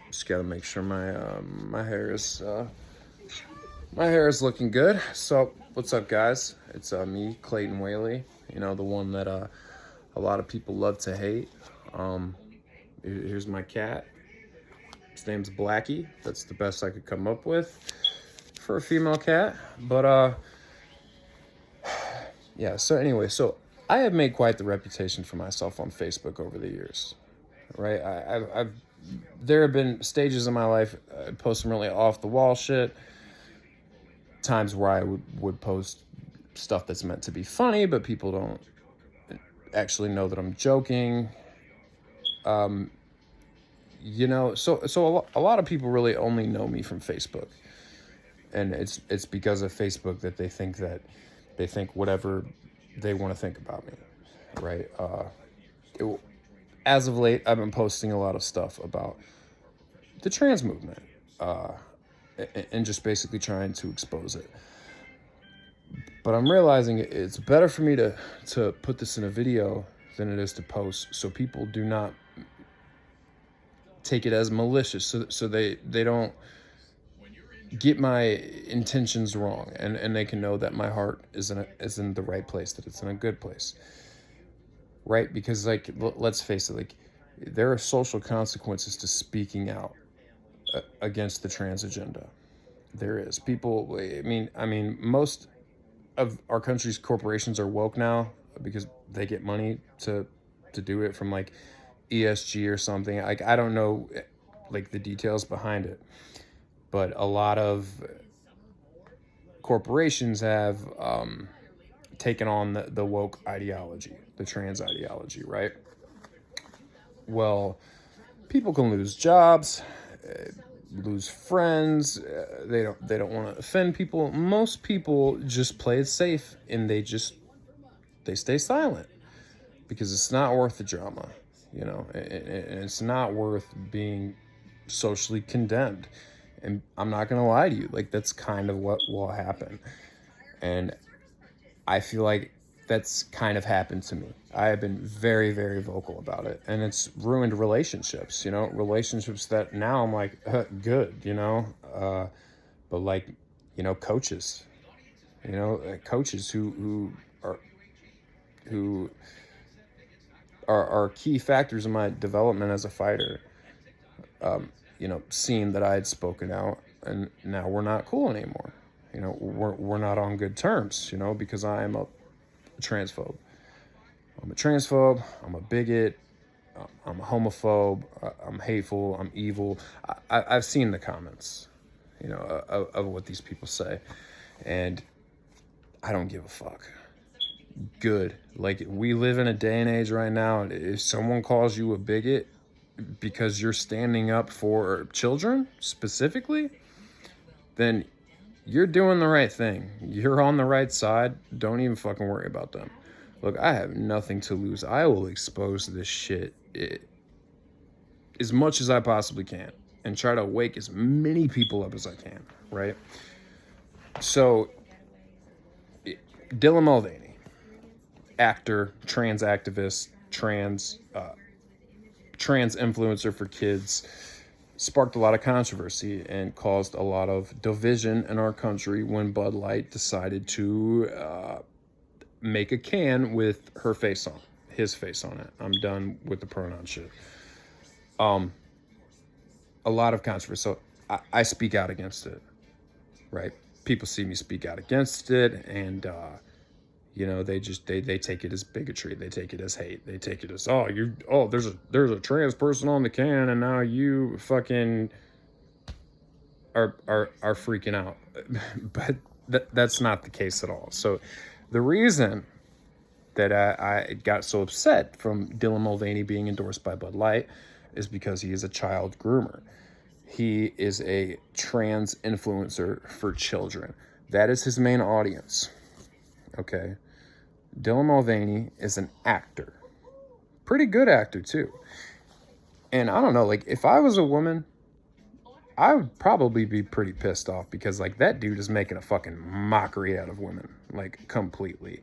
Just gotta make sure my hair is looking good. So what's up, guys? It's me, Clayton Whaley. You know, the one that a lot of people love to hate. Um, Here's my cat. His name's Blackie. That's the best I could come up with for a female cat. But yeah. So anyway, so I have made quite the reputation for myself on Facebook over the years, right? I've there have been stages in my life I post some really off the wall shit. Times where I would post stuff that's meant to be funny, but people don't actually know that I'm joking. You know, so a lot of people really only know me from Facebook, and it's because of Facebook that they think whatever they want to think about me, right? It, as of late, I've been posting a lot of stuff about the trans movement, and just basically trying to expose it. But I'm realizing it's better for me to put this in a video than it is to post, so people do not take it as malicious, so they don't get my intentions wrong, and they can know that my heart is in the right place, that it's in a good place, right? Because like let's face it, like there are social consequences to speaking out against the trans agenda. There is people. I mean, most of our country's corporations are woke now because they get money to do it from like ESG or something. Like I don't know like the details behind it, but a lot of corporations have taken on the woke ideology, the trans ideology, right? Well, people can lose jobs, lose friends. They don't want to offend people. Most people just play it safe, and they stay silent because it's not worth the drama, you know, and it's not worth being socially condemned. And I'm not gonna lie to you, like that's kind of what will happen. And I feel like that's kind of happened to me. I have been very, very vocal about it, and it's ruined relationships. You know, relationships that now I'm like, good. You know, but like, you know, coaches. You know, coaches who are key factors in my development as a fighter. You know, seeing that I had spoken out, and now we're not cool anymore. You know, we're not on good terms. You know, because I am a transphobe. I'm a transphobe. I'm a bigot. I'm a homophobe. I'm hateful. I'm evil. I've seen the comments, you know, of what these people say, and I don't give a fuck. Good. Like we live in a day and age right now, and if someone calls you a bigot because you're standing up for children specifically, then you're doing the right thing. You're on the right side. Don't even fucking worry about them. Look, I have nothing to lose. I will expose this shit as much as I possibly can and try to wake as many people up as I can, right? So, Dylan Mulvaney, actor, trans activist, trans influencer for kids, sparked a lot of controversy and caused a lot of division in our country when Bud Light decided to make a can with his face on it. I'm done with the pronoun shit. A lot of controversy. So I speak out against it, right? People see me speak out against it, and you know, they take it as bigotry. They take it as hate. They take it as there's a trans person on the can, and now you fucking are freaking out. But that's not the case at all. So the reason that I got so upset from Dylan Mulvaney being endorsed by Bud Light is because he is a child groomer. He is a trans influencer for children. That is his main audience. Okay. Dylan Mulvaney is an actor. Pretty good actor, too. And I don't know, like, if I was a woman, I would probably be pretty pissed off because, like, that dude is making a fucking mockery out of women, like, completely.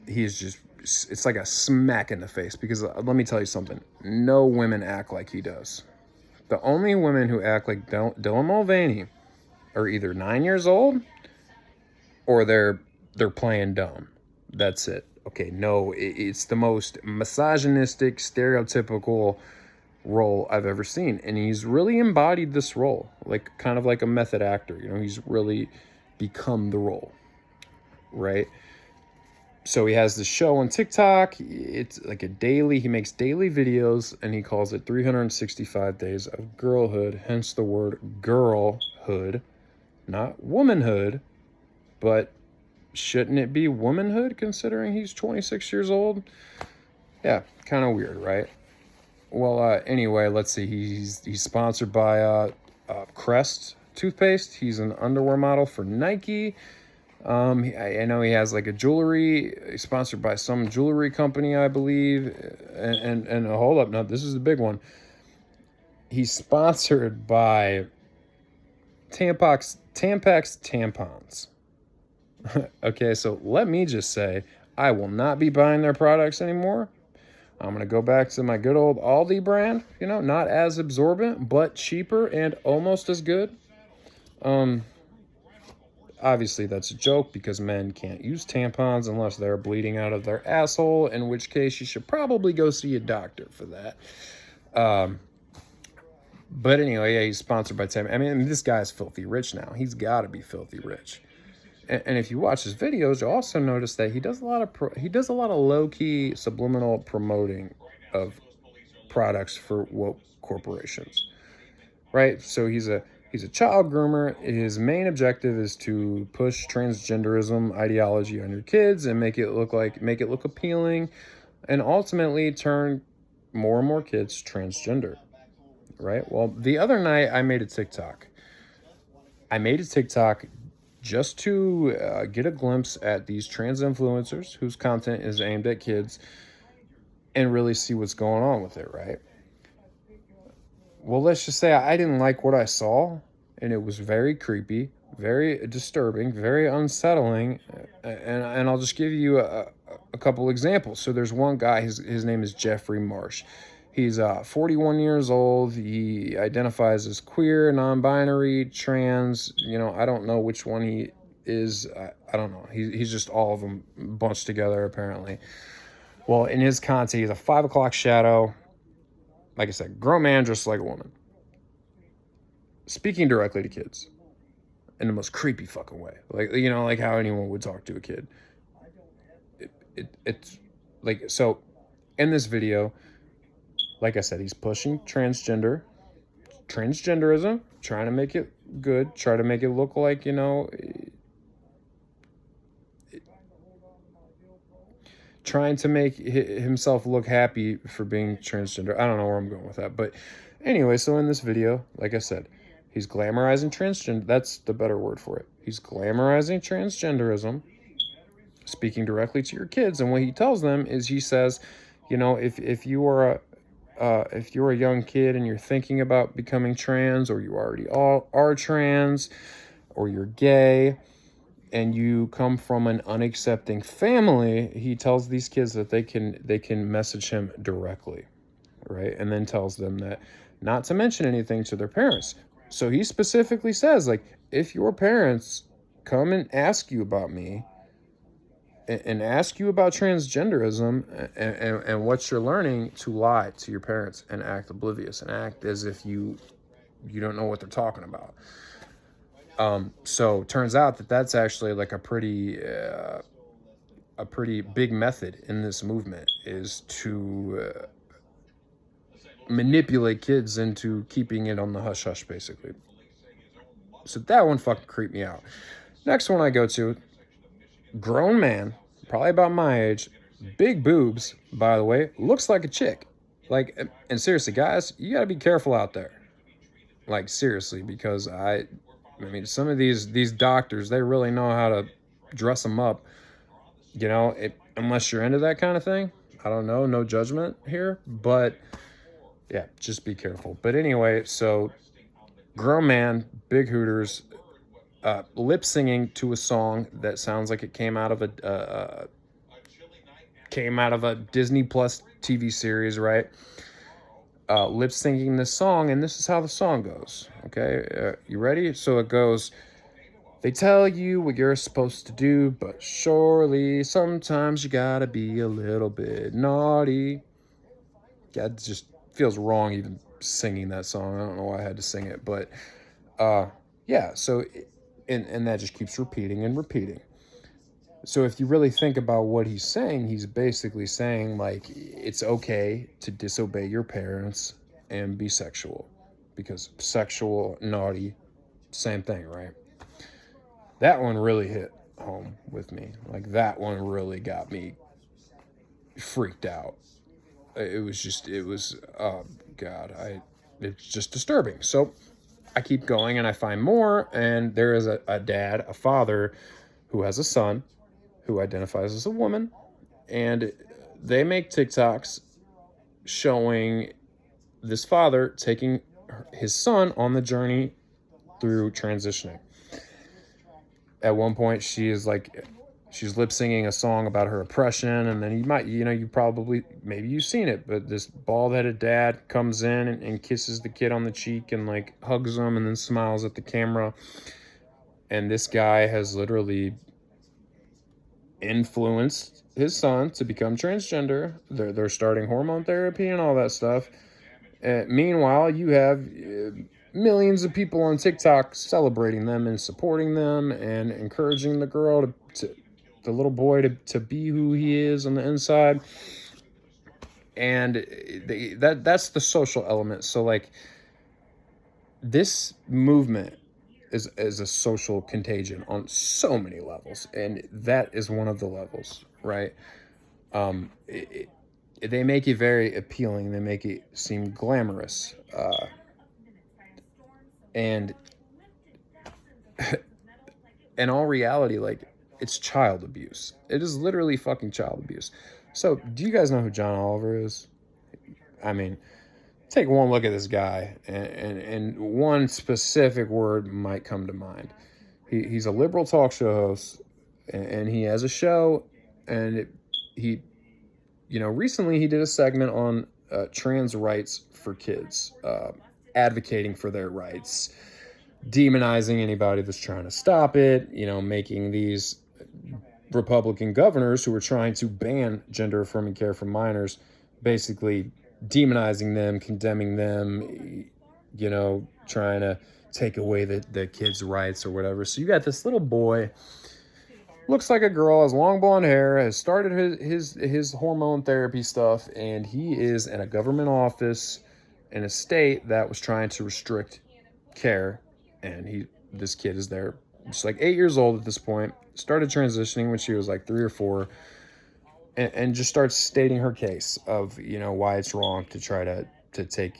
He's just it's like a smack in the face, because let me tell you something. No women act like he does. The only women who act like Dylan Mulvaney are either 9 years old or they're playing dumb. That's it. Okay, no, it's the most misogynistic, stereotypical role I've ever seen, and he's really embodied this role, like kind of like a method actor. You know, he's really become the role, right? So he has this show on TikTok. It's like a daily, he makes daily videos, and he calls it 365 Days of Girlhood, hence the word girlhood, not womanhood. But shouldn't it be womanhood, considering he's 26 years old? Yeah, kind of weird, right? Well, anyway, let's see. He's sponsored by Crest toothpaste. He's an underwear model for Nike. I know he has like a jewelry, sponsored by some jewelry company, I believe. And hold up, no, this is the big one. He's sponsored by Tampax tampons. Okay, so let me just say, I will not be buying their products anymore. I'm going to go back to my good old Aldi brand, you know, not as absorbent, but cheaper and almost as good. Obviously, that's a joke, because men can't use tampons unless they're bleeding out of their asshole, in which case you should probably go see a doctor for that. But anyway, yeah, he's sponsored by Tampons. I mean, this guy's filthy rich now. He's got to be filthy rich. And if you watch his videos, you'll also notice that he does a lot of low-key subliminal promoting of products for woke corporations, right? So he's a child groomer. His main objective is to push transgenderism ideology on your kids and make it look appealing, and ultimately turn more and more kids transgender, right? Well, the other night I made a TikTok just to get a glimpse at these trans influencers whose content is aimed at kids, and really see what's going on with it, right? Well, let's just say I didn't like what I saw, and it was very creepy, very disturbing, very unsettling, and I'll just give you a couple examples. So there's one guy, his name is Jeffrey Marsh. He's 41 years old. He identifies as queer, non-binary, trans. You know, I don't know which one he is. I don't know. He's just all of them bunched together, apparently. Well, in his content, he's a 5 o'clock shadow. Like I said, grown man dressed like a woman, speaking directly to kids in the most creepy fucking way. Like, you know, like how anyone would talk to a kid. It's like, so in this video, like I said, he's pushing transgenderism, trying to make it good, try to make it look like, you know, trying to make himself look happy for being transgender. I don't know where I'm going with that. But anyway, so in this video, like I said, he's glamorizing transgender. That's the better word for it. He's glamorizing transgenderism, speaking directly to your kids. And what he tells them is, he says, you know, if you're a young kid and you're thinking about becoming trans, or you already are trans, or you're gay, and you come from an unaccepting family, he tells these kids that they can message him directly, right? And then tells them that not to mention anything to their parents. So he specifically says, like, if your parents come and ask you about me, and ask you about transgenderism and what you're learning, to lie to your parents and act oblivious and act as if you don't know what they're talking about. So turns out that that's actually like a pretty big method in this movement, is to manipulate kids into keeping it on the hush hush, basically. So that one fucking creeped me out. Next one I go to, grown man, probably about my age, big boobs, by the way, looks like a chick. Like, and seriously, guys, you gotta be careful out there. Like, seriously, because I mean, some of these doctors, they really know how to dress them up. You know, unless you're into that kind of thing. I don't know, no judgment here, but yeah, just be careful. But anyway, so grown man, big hooters, lip singing to a song that sounds like it came out of a came out of a Disney Plus TV series, right? Lip syncing this song, and this is how the song goes. Okay, you ready? So it goes, they tell you what you're supposed to do, but surely sometimes you gotta be a little bit naughty. Yeah, it just feels wrong even singing that song. I don't know why I had to sing it, but yeah, so, and that just keeps repeating and repeating. So if you really think about what he's saying, he's basically saying, like, it's okay to disobey your parents and be sexual, because sexual, naughty, same thing, right? That one really hit home with me. Like, that one really got me freaked out. Oh God, it's just disturbing. So I keep going and I find more, and there is a dad, a father, who has a son who identifies as a woman, and they make TikToks showing this father taking his son on the journey through transitioning. At one point, she's lip singing a song about her oppression, and then maybe you've seen it, but this bald headed dad comes in and kisses the kid on the cheek and like hugs him and then smiles at the camera. And this guy has literally influenced his son to become transgender. They're starting hormone therapy and all that stuff. Meanwhile, you have millions of people on TikTok celebrating them and supporting them and encouraging the girl the little boy to be who he is on the inside. And that's the social element. So like, this movement is a social contagion on so many levels, and that is one of the levels, right? They make it very appealing. They make it seem glamorous, and in all reality, like, it's child abuse. It is literally fucking child abuse. So, do you guys know who John Oliver is? I mean, take one look at this guy, and one specific word might come to mind. He's a liberal talk show host, and he has a show, and recently he did a segment on trans rights for kids, advocating for their rights, demonizing anybody that's trying to stop it, making these Republican governors who are trying to ban gender affirming care for minors, basically demonizing them, condemning them, trying to take away the kids' rights or whatever. So you got this little boy, looks like a girl, has long blonde hair, has started his hormone therapy stuff, and he is in a government office in a state that was trying to restrict care. And this kid is there, just like 8 years old at this point, started transitioning when she was like 3 or 4, and just starts stating her case of, why it's wrong to try to take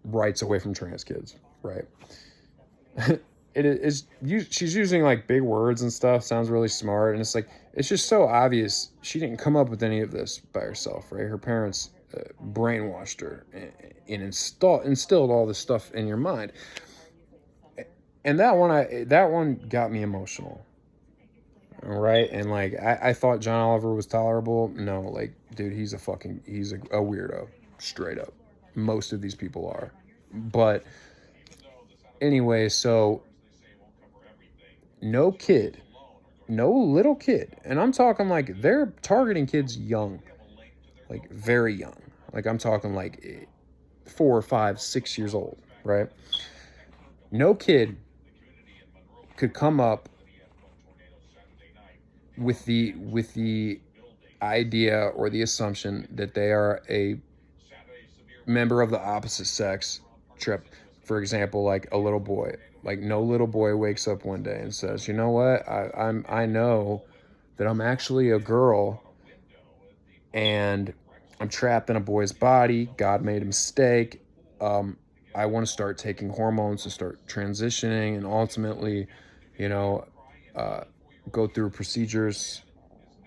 rights away from trans kids, right? She's using like big words and stuff, sounds really smart, and it's just so obvious she didn't come up with any of this by herself, right? Her parents brainwashed her and instilled all this stuff in your mind. And that one got me emotional, right? And like, I thought John Oliver was tolerable. No, like, dude, he's a weirdo, straight up. Most of these people are. But anyway, so no little kid, and I'm talking like they're targeting kids young, like very young. Like, I'm talking like 4, 5, 6 years old, right? No kid could come up with the idea or the assumption that they are a member of the opposite sex. For example, like a little boy. Like, no little boy wakes up one day and says, you know what, I know that I'm actually a girl and I'm trapped in a boy's body. God made a mistake. I want to start taking hormones to start transitioning and ultimately, go through procedures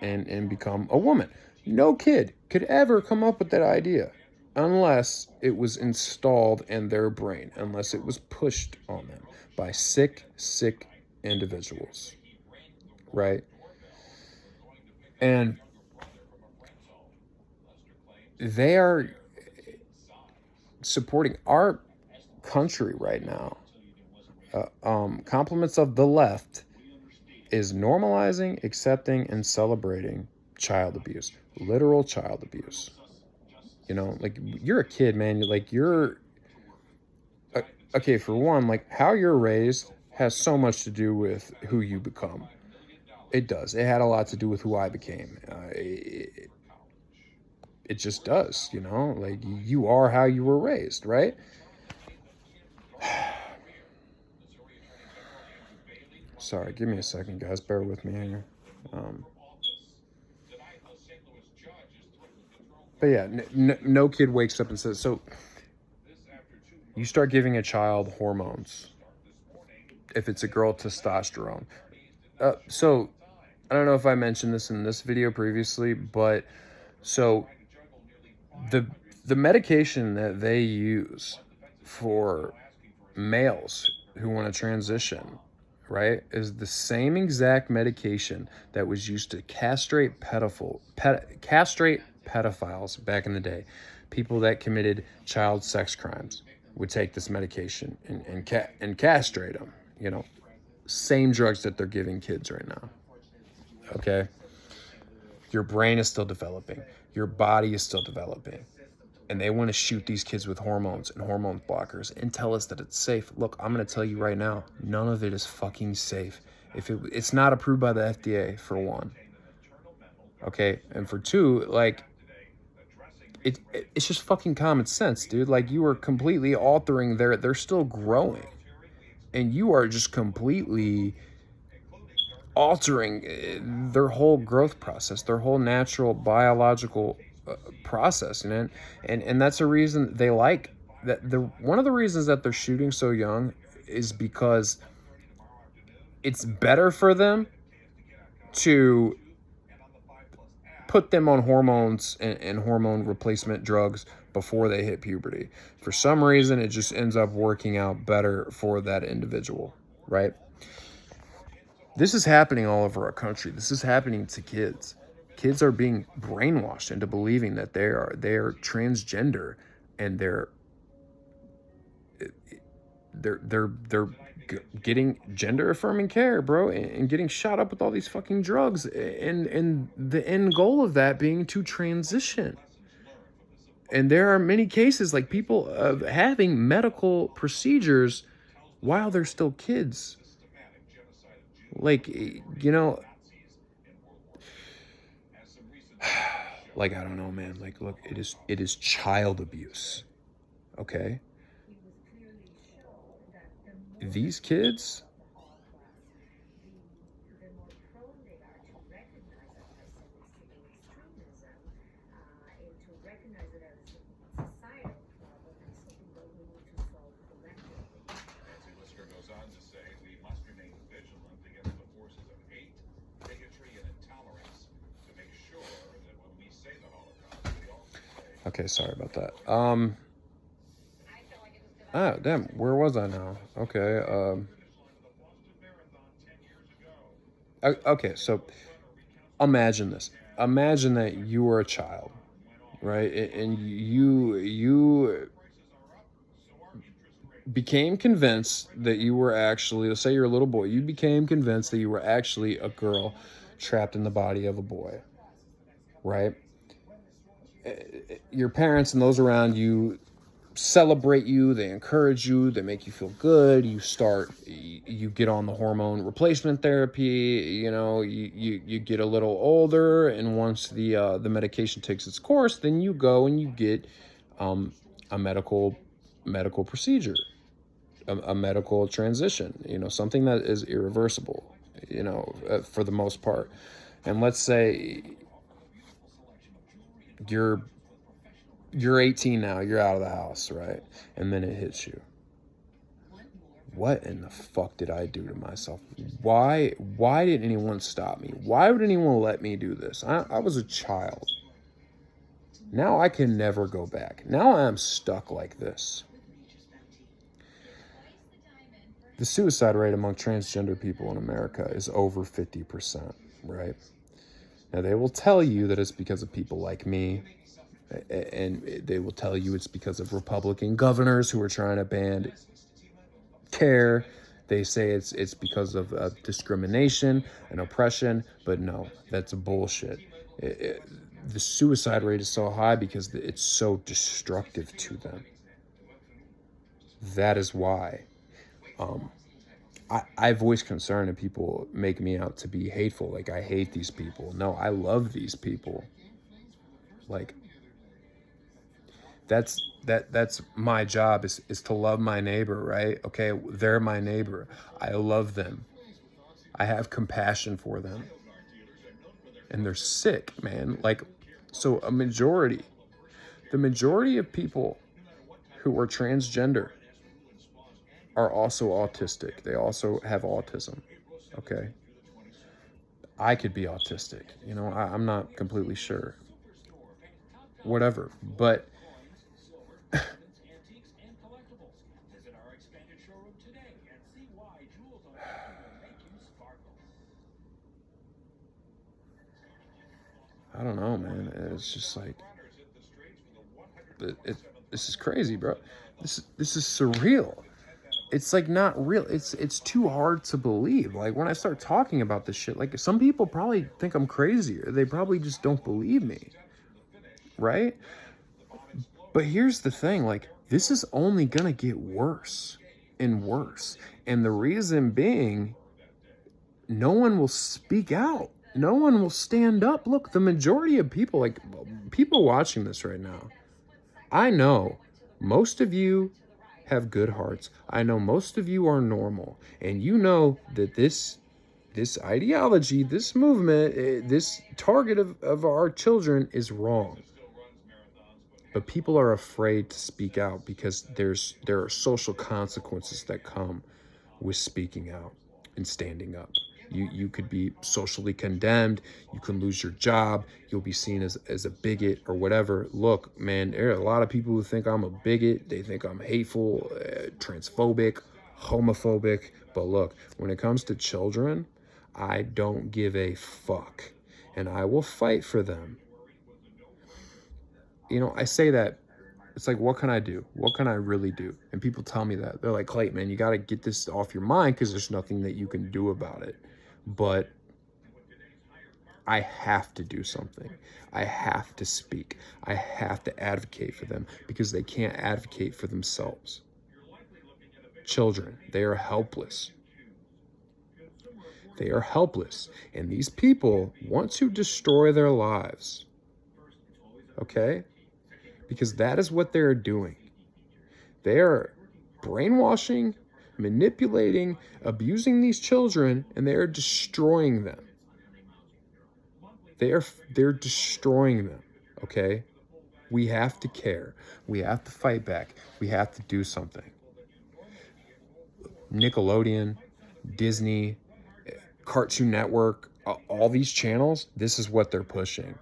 and become a woman. No kid could ever come up with that idea unless it was installed in their brain, unless it was pushed on them by sick individuals, right? And they are supporting our country right now. Compliments of the left is normalizing, accepting, and celebrating child abuse, literal child abuse. You know, like you're a kid, man. You're uh, okay. For one, like how you're raised has so much to do with who you become. It does. It had a lot to do with who I became. It just does. You know, like you are how you were raised, right? Sorry, give me a second, guys. Bear with me here. Um, but yeah, no kid wakes up and says, so you start giving a child hormones. If it's a girl, testosterone. So I don't know if I mentioned this in this video previously, but so the the medication that they use for males who want to transition, right, is the same exact medication that was used to castrate pedophiles back in the day. People that committed child sex crimes would take this medication and castrate them. You know, same drugs that they're giving kids right now. Okay, your brain is still developing, your body is still developing, and they want to shoot these kids with hormones and hormone blockers and tell us that it's safe. Look, I'm going to tell you right now, none of it is fucking safe. It's not approved by the FDA, for one. Okay, and for two, like it's just fucking common sense, dude. Like you are completely altering they're still growing, and you are just completely altering their whole growth process, their whole natural biological process, and that's a reason they like that. One of the reasons that they're shooting so young is because it's better for them to put them on hormones and hormone replacement drugs before they hit puberty. For some reason, it just ends up working out better for that individual, right? This is happening all over our country. This is happening to kids. Kids are being brainwashed into believing that they're transgender, and they're getting gender affirming care, bro, and getting shot up with all these fucking drugs, and the end goal of that being to transition. And there are many cases like people having medical procedures while they're still kids. Like, you know, like I don't know, man. Like, look, it is child abuse. Okay, these kids, okay, sorry about that. Damn, where was I now? Okay, okay, so imagine this. Imagine that you were a child, right? And you became convinced that you were actually, let's say you're a little boy, you became convinced that you were actually a girl trapped in the body of a boy, right? Your parents and those around you celebrate you, they encourage you, they make you feel good. You get on the hormone replacement therapy, you know, you get a little older, and once the medication takes its course, then you go and you get a medical procedure, a medical transition, you know, something that is irreversible, you know, for the most part. And let's say you're 18 now, you're out of the house, right? And then it hits you. What in the fuck did I do to myself? Why didn't anyone stop me? Why would anyone let me do this? I was a child. Now I can never go back. Now I'm stuck like this. The suicide rate among transgender people in America is over 50%, right? Now, they will tell you that it's because of people like me, And they will tell you it's because of Republican governors who are trying to ban care. They say it's because of discrimination and oppression, but no, that's bullshit. The suicide rate is so high because it's so destructive to them. That is why. I voice concern and people make me out to be hateful. Like, I hate these people. No, I love these people. Like, that's my job is to love my neighbor, right? Okay, they're my neighbor. I love them. I have compassion for them. And they're sick, man. Like, so the majority of people who are transgender are also autistic. They also have autism. Okay. I could be autistic. I'm not completely sure. Whatever. But I don't know, man. It's just like this is crazy, bro. This is surreal. It's like not real. It's too hard to believe. Like, when I start talking about this shit, like, some people probably think I'm crazy, or they probably just don't believe me, right? But here's the thing, like, this is only gonna get worse and worse. And the reason being, no one will speak out. No one will stand up. Look, the majority of people, like, people watching this right now, I know most of you have good hearts. I know most of you are normal. And you know that this ideology, this movement, this target of our children is wrong. But people are afraid to speak out because there are social consequences that come with speaking out and standing up. You could be socially condemned. You can lose your job. You'll be seen as a bigot or whatever. Look, man, there are a lot of people who think I'm a bigot. They think I'm hateful, transphobic, homophobic. But look, when it comes to children, I don't give a fuck. And I will fight for them. I say that, it's like, what can I do? What can I really do? And people tell me that. They're like, Clayton, man, you got to get this off your mind because there's nothing that you can do about it. But I have to do something. I have to speak. I have to advocate for them because they can't advocate for themselves. Children, they are helpless. They are helpless. And these people want to destroy their lives. Okay? Because that is what they're doing. They are brainwashing, manipulating, abusing these children, and they are destroying them. They're destroying them, okay? We have to care. We have to fight back. We have to do something. Nickelodeon, Disney, Cartoon Network, all these channels, this is what they're pushing.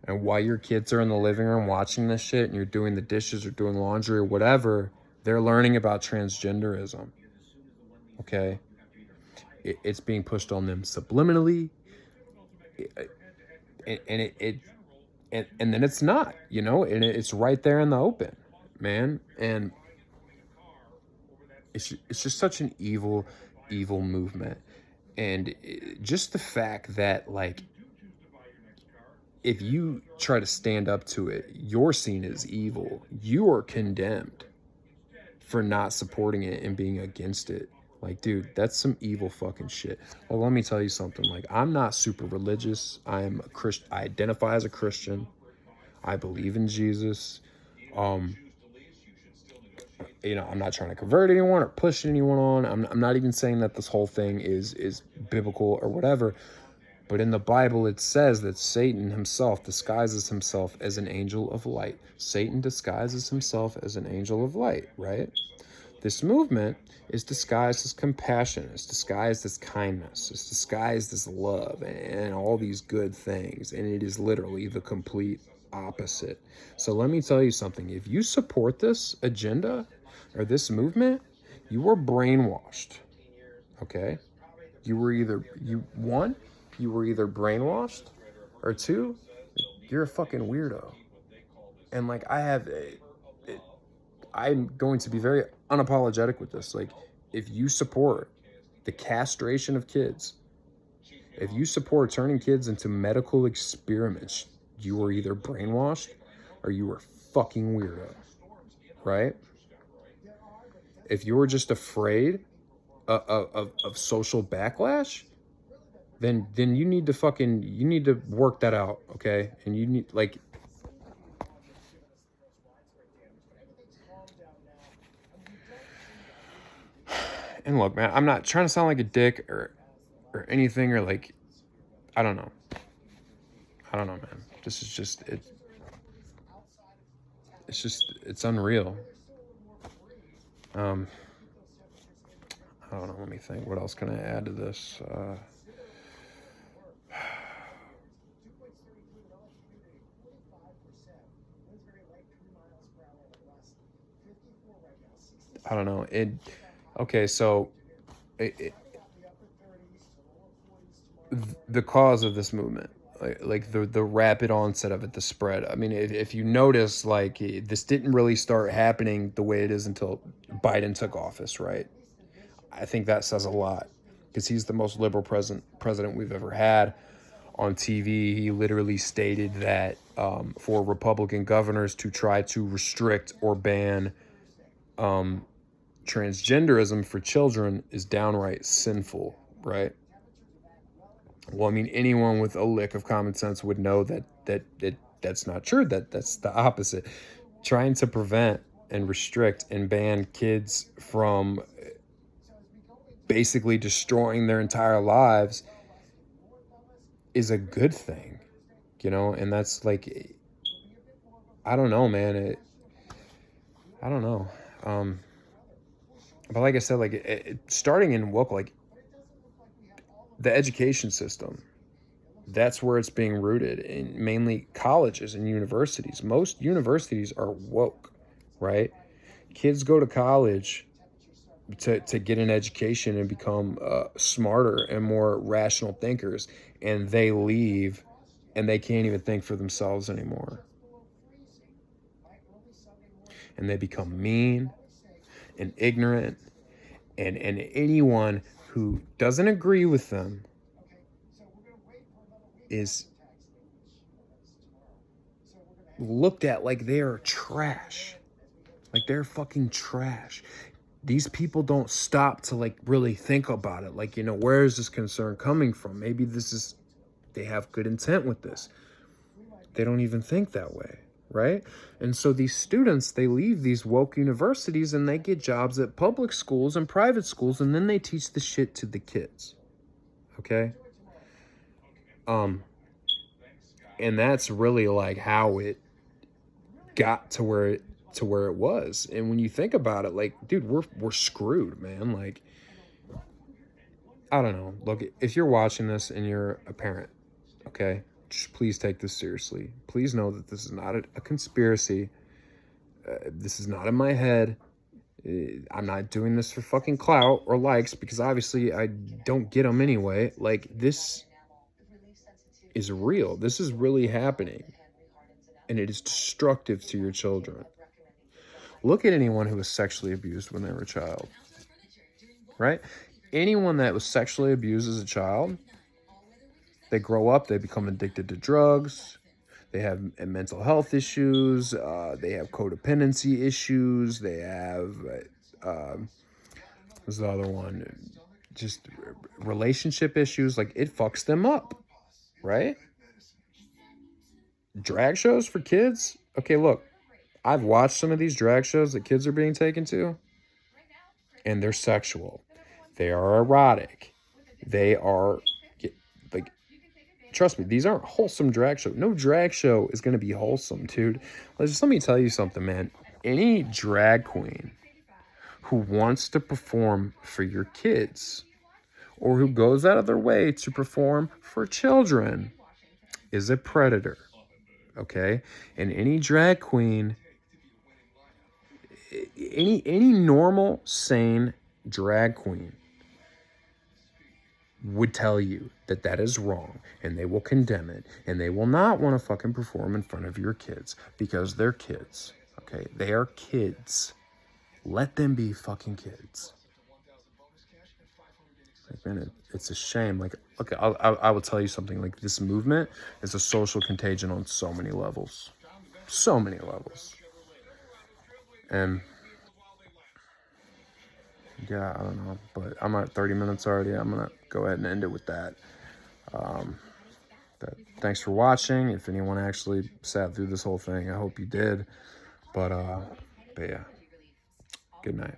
And while your kids are in the living room watching this shit and you're doing the dishes or doing laundry or whatever, they're learning about transgenderism. Okay? It's being pushed on them subliminally. And then it's not, and it's right there in the open, man. And it's just such an evil movement. And just the fact that, like, if you try to stand up to it, you're seen as evil. You are condemned for not supporting it and being against it. Like, dude, that's some evil fucking shit. Well, let me tell you something. Like, I'm not super religious. I am a Christian. I identify as a Christian. I believe in Jesus. I'm not trying to convert anyone or push anyone on. I'm not even saying that this whole thing is biblical or whatever. But in the Bible, it says that Satan himself disguises himself as an angel of light. Satan disguises himself as an angel of light, right? This movement is disguised as compassion. It's disguised as kindness. It's disguised as love and all these good things. And it is literally the complete opposite. So let me tell you something. If you support this agenda or this movement, you are brainwashed, okay? You were either brainwashed, or two, you're a fucking weirdo. And like I'm going to be very unapologetic with this. Like, if you support the castration of kids, if you support turning kids into medical experiments, you are either brainwashed or you are fucking weirdo, right? If you're just afraid of social backlash, then you need to work that out, okay? And you need, like, and look, man, I'm not trying to sound like a dick or anything, or like, I don't know. I don't know, man. This is just it. It's unreal. Um, I don't know. Let me think. What else can I add to this? I don't know. Okay, so it, the cause of this movement, like the rapid onset of it, the spread. I mean, if you notice, like, this didn't really start happening the way it is until Biden took office, right? I think that says a lot because he's the most liberal president we've ever had. On TV, he literally stated that for Republican governors to try to restrict or ban transgenderism for children is downright sinful, right? Well, I mean, anyone with a lick of common sense would know that's not true. That's the opposite. Trying to prevent and restrict and ban kids from basically destroying their entire lives is a good thing, and that's like, I don't know, man. I don't know. But like I said, like, starting in woke, like, the education system, that's where it's being rooted in, mainly colleges and universities. Most universities are woke, right? Kids go to college to get an education and become smarter and more rational thinkers, and they leave and they can't even think for themselves anymore. And they become mean and ignorant, and anyone who doesn't agree with them is looked at like they are trash. Like, they're fucking trash. These people don't stop to, like, really think about it. Like, where is this concern coming from? Maybe they have good intent with this. They don't even think that way, right? And so these students, they leave these woke universities and they get jobs at public schools and private schools, and then they teach the shit to the kids. Okay? And that's really like how it got to where it was. And when you think about it, like, dude, we're screwed, man. Like, I don't know. Look, if you're watching this and you're a parent, okay, just please take this seriously. Please know that this is not a conspiracy. This is not in my head. I'm not doing this for fucking clout or likes, because obviously I don't get them anyway. Like, this is real. This is really happening. And it is destructive to your children. Look at anyone who was sexually abused when they were a child, right? Anyone that was sexually abused as a child, they grow up, they become addicted to drugs, they have mental health issues, they have codependency issues, they have, what's the other one? Just relationship issues. Like, it fucks them up, right? Drag shows for kids? Okay, look, I've watched some of these drag shows that kids are being taken to, and they're sexual. They are erotic. They are, like, trust me, these aren't wholesome drag shows. No drag show is going to be wholesome, dude. Let me tell you something, man. Any drag queen who wants to perform for your kids, or who goes out of their way to perform for children, is a predator, okay? And any drag queen, any normal, sane drag queen would tell you that that is wrong, and they will condemn it, and they will not want to fucking perform in front of your kids because they're kids. Okay, they are kids. Let them be fucking kids. Like, man, it's a shame. Like, look, I will tell you something. Like, this movement is a social contagion on so many levels, so many levels. And yeah, I don't know, but I'm at 30 minutes already. I'm gonna go ahead and end it with that. But thanks for watching. If anyone actually sat through this whole thing, I hope you did. But yeah, good night.